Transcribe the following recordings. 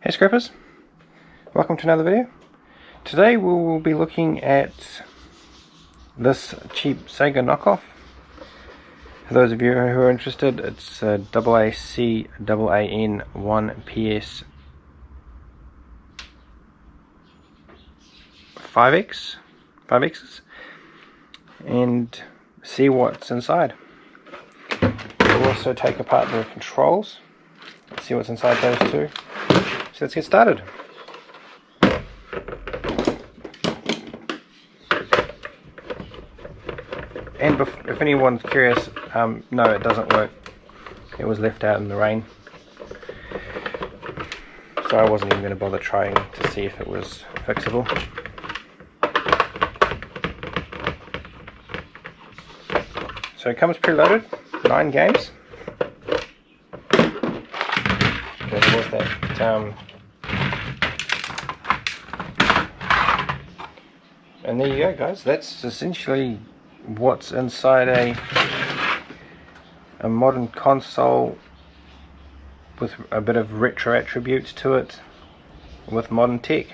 Hey scrappers, welcome to another video. Today we will be looking at this cheap SEGA knockoff. For those of you who are interested, it's AACAAN1PS 5Xs, and see what's inside. We'll also take apart the controls, see what's inside those too. So let's get started. And if anyone's curious, no, it doesn't work. It was left out in the rain, so I wasn't even going to bother trying to see if it was fixable. So it comes preloaded, 9 games. There was that and there you go, guys. That's essentially what's inside a modern console with a bit of retro attributes to it with modern tech.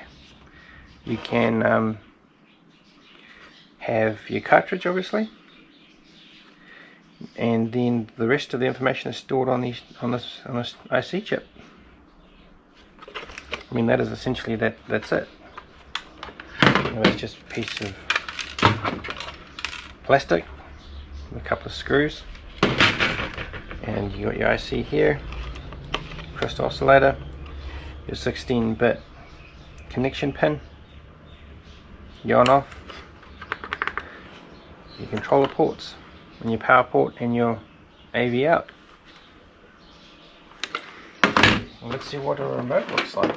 You can have your cartridge, obviously, and then the rest of the information is stored on this IC chip. I mean, that is essentially that's it. It's just a piece of plastic with a couple of screws, and you got your IC here, crystal oscillator, your 16-bit connection pin, your on-off, your controller ports, and your power port, and your AV out. Well, let's see what a remote looks like.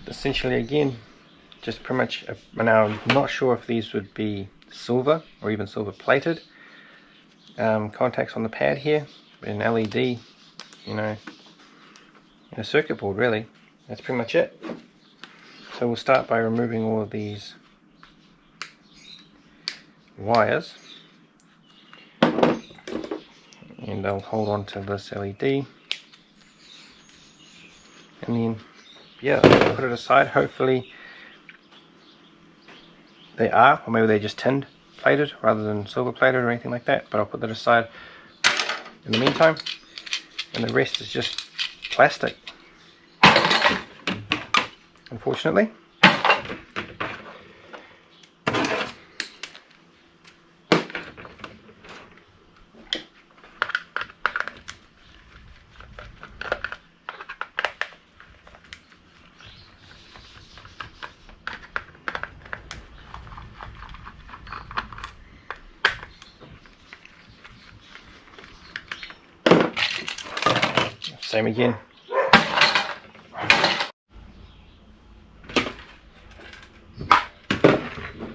Essentially, again, just pretty much now I'm not sure if these would be silver or even silver plated. Contacts on the pad here, an LED, you know, and a circuit board. Really, that's pretty much it. So we'll start by removing all of these wires, and I'll hold on to this LED, and then yeah, I'll put it aside. Hopefully they are, or maybe they're just tin plated rather than silver plated or anything like that, but I'll put that aside in the meantime, and the rest is just plastic, unfortunately. Same again.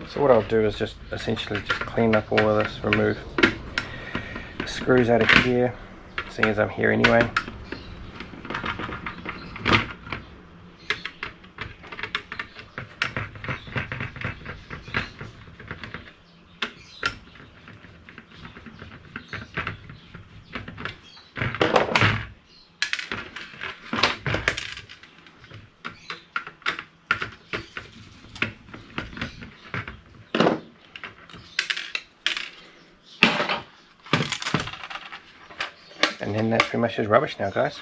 So what I'll do is just essentially just clean up all of this, remove the screws out of here, seeing as I'm here anyway. And then that's pretty much just rubbish now, guys.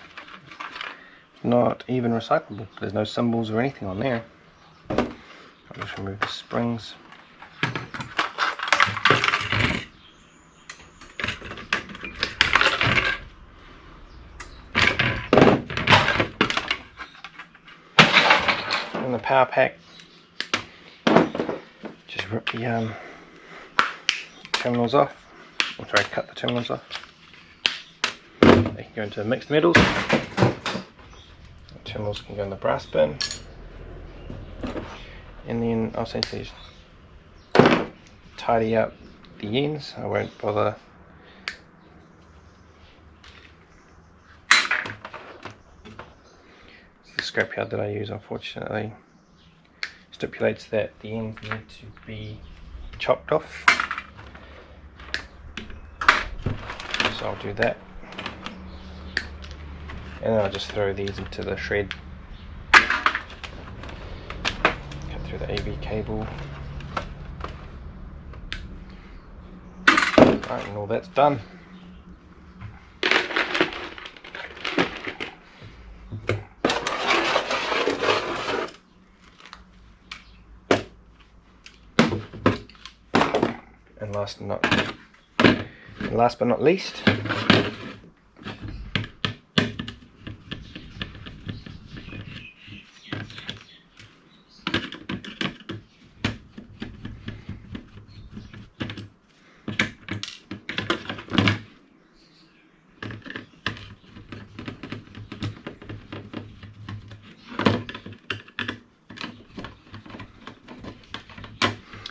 Not even recyclable. There's no symbols or anything on there. I'll just remove the springs. And the power pack. Just rip the terminals off. Or try to cut the terminals off. They can go into mixed metals. The terminals can go in the brass bin. And then I'll essentially just tidy up the ends. I won't bother scrapyard that I use, unfortunately, stipulates that the ends need to be chopped off. So I'll do that. And then I'll just throw these into the shred. Cut through the AV cable. Right, and all that's done. And last but not least,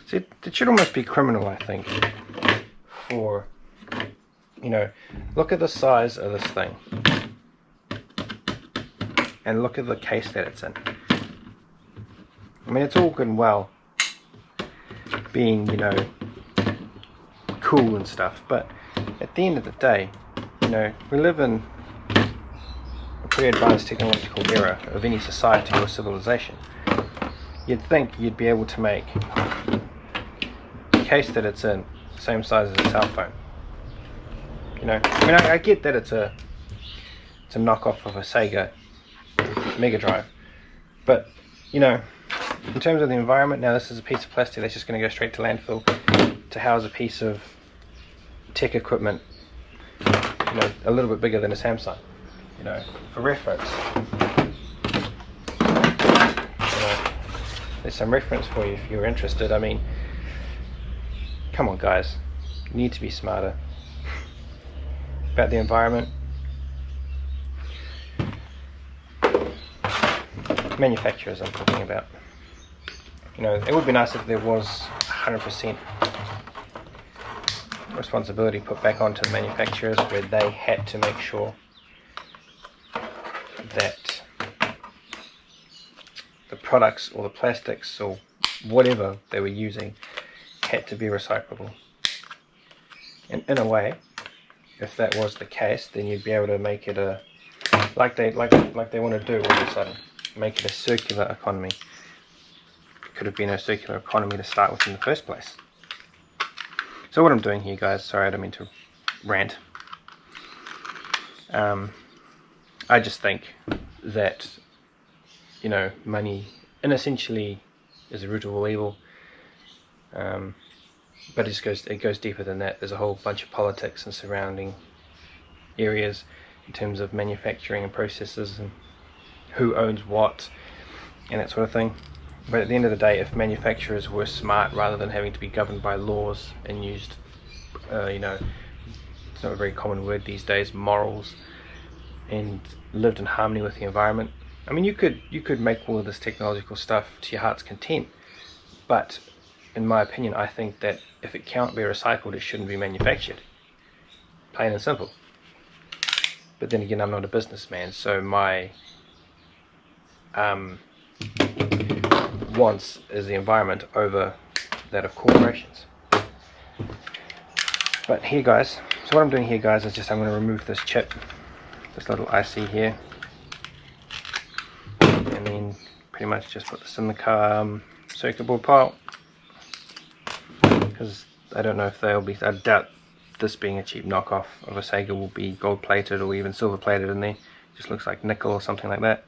see, it should almost be criminal, I think, for, you know, look at the size of this thing and look at the case that it's in. I mean, it's all good and well being, you know, cool and stuff, but at the end of the day, you know, we live in a pretty advanced technological era of any society or civilization. You'd think you'd be able to make the case that it's in the same size as a cell phone. You know, I mean, I get that it's a knockoff of a SEGA Mega Drive, but you know, in terms of the environment, now this is a piece of plastic that's just going to go straight to landfill to house a piece of tech equipment, you know, a little bit bigger than a Samsung. You know, for reference, you know, there's some reference for you if you're interested. I mean, come on guys, you need to be smarter about the environment. Manufacturers I'm talking about. You know, it would be nice if there was 100% responsibility put back onto the manufacturers, where they had to make sure that the products or the plastics or whatever they were using had to be recyclable. And in a way, if that was the case, then you'd be able to make it a, like they want to do all of a sudden, make it a circular economy. It could have been a circular economy to start with in the first place. So what I'm doing here, guys, sorry, I don't mean to rant. I just think that, you know, money essentially is the root of all evil. But it goes deeper than that. There's a whole bunch of politics and surrounding areas in terms of manufacturing and processes and who owns what and that sort of thing. But at the end of the day, if manufacturers were smart rather than having to be governed by laws and used, you know, it's not a very common word these days, morals, and lived in harmony with the environment. I mean, you could make all of this technological stuff to your heart's content, but in my opinion, I think that if it can't be recycled, it shouldn't be manufactured. Plain and simple. But then again, I'm not a businessman, so my wants is the environment over that of corporations. But here, guys, so what I'm doing here, guys, is just I'm going to remove this chip, this little IC here, and then pretty much just put this in the circuit board pile, because I don't know if they'll be, I doubt this being a cheap knockoff of a SEGA will be gold plated or even silver plated in there. It just looks like nickel or something like that.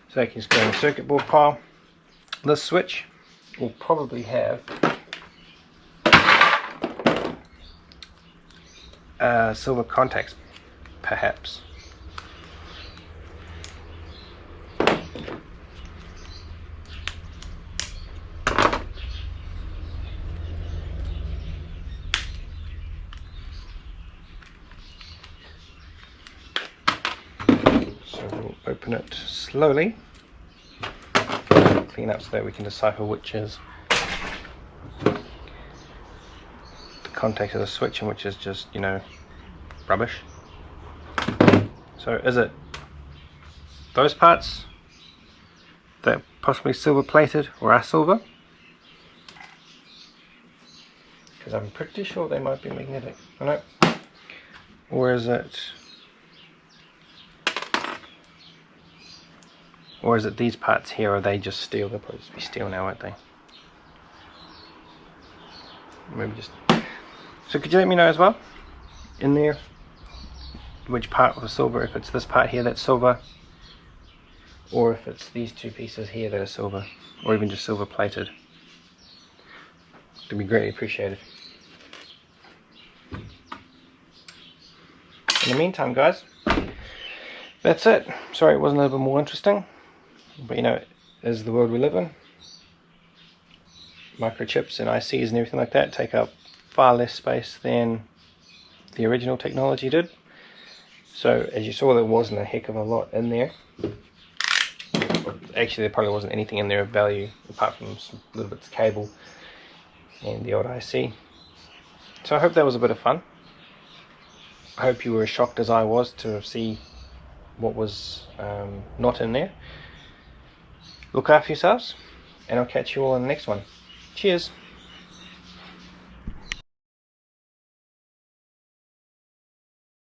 So I can just go in the circuit board pile. This switch will probably have silver contacts, perhaps. So we'll open it slowly, clean up so that we can decipher which is the contact of the switch and which is just, you know, rubbish. So is it those parts that are possibly silver plated or are silver, because I'm pretty sure they might be magnetic. Oh, no. Or is it these parts here? Are they just steel? They'll probably just be steel now, won't they? Maybe just. So could you let me know as well in there which part was silver, if it's this part here that's silver, or if it's these two pieces here that are silver, or even just silver plated. It'd be greatly appreciated. In the meantime, guys, that's it. Sorry it wasn't a little bit more interesting, but you know, it is the world we live in. Microchips and ICs and everything like that take up far less space than the original technology did. So as you saw, there wasn't a heck of a lot in there. Actually, there probably wasn't anything in there of value apart from some little bits of cable and the old IC. So I hope that was a bit of fun. I hope you were as shocked as I was to see what was not in there. Look after yourselves, and I'll catch you all in the next one. Cheers!